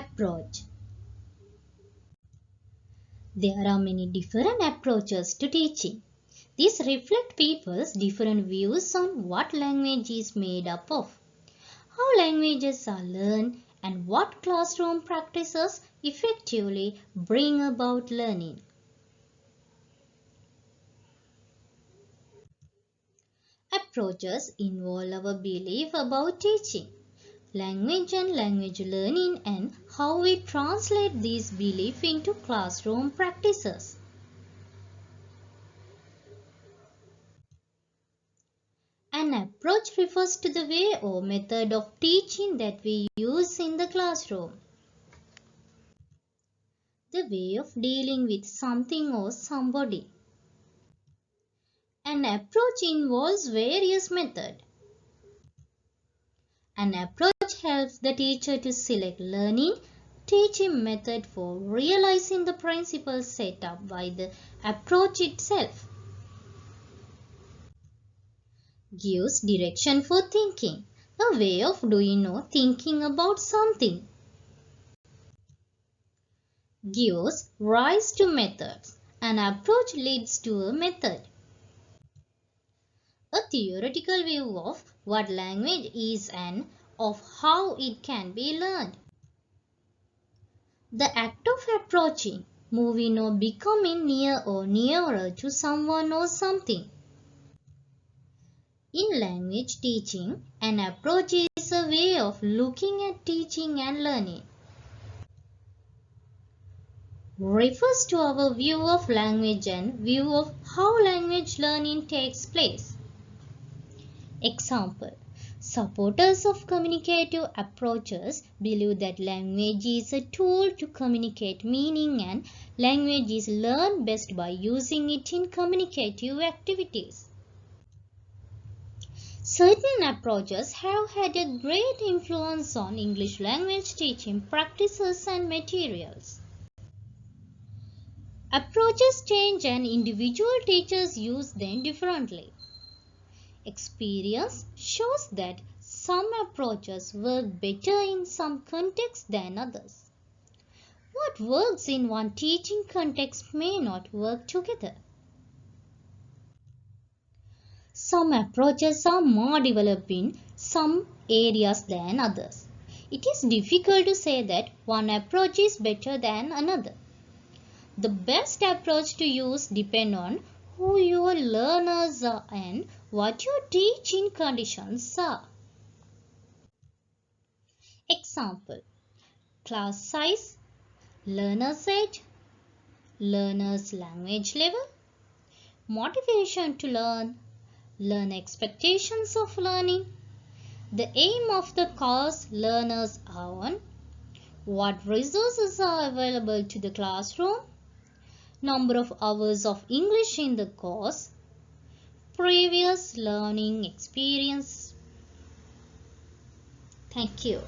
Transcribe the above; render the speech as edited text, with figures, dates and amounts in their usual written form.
Approach. There are many different approaches to teaching. These reflect people's different views on what language is made up of, how languages are learned, and what classroom practices effectively bring about learning. Approaches involve our belief about teaching, language and language learning, and how we translate these beliefs into classroom practices. An approach refers to the way or method of teaching that we use in the classroom. The way of dealing with something or somebody. An approach involves various methods. An approach helps the teacher to select learning, teaching method for realizing the principles set up by the approach itself. Gives direction for thinking, a way of doing or thinking about something. Gives rise to methods. An approach leads to a method. A theoretical view of what language is and of how it can be learned. The act of approaching, moving or becoming near or nearer to someone or something. In language teaching, an approach is a way of looking at teaching and learning. Refers to our view of language and view of how language learning takes place. Example: supporters of communicative approaches believe that language is a tool to communicate meaning and language is learned best by using it in communicative activities. Certain approaches have had a great influence on English language teaching practices and materials. Approaches change and individual teachers use them differently. Experience shows that some approaches work better in some contexts than others. What works in one teaching context may not work together. Some approaches are more developed in some areas than others. It is difficult to say that one approach is better than another. The best approach to use depends on who your learners are and what your teaching conditions are. Example: class size, learner's age, learner's language level, motivation to learn expectations of learning, the aim of the course learners are on, what resources are available to the classroom, number of hours of English in the course, previous learning experience. Thank you.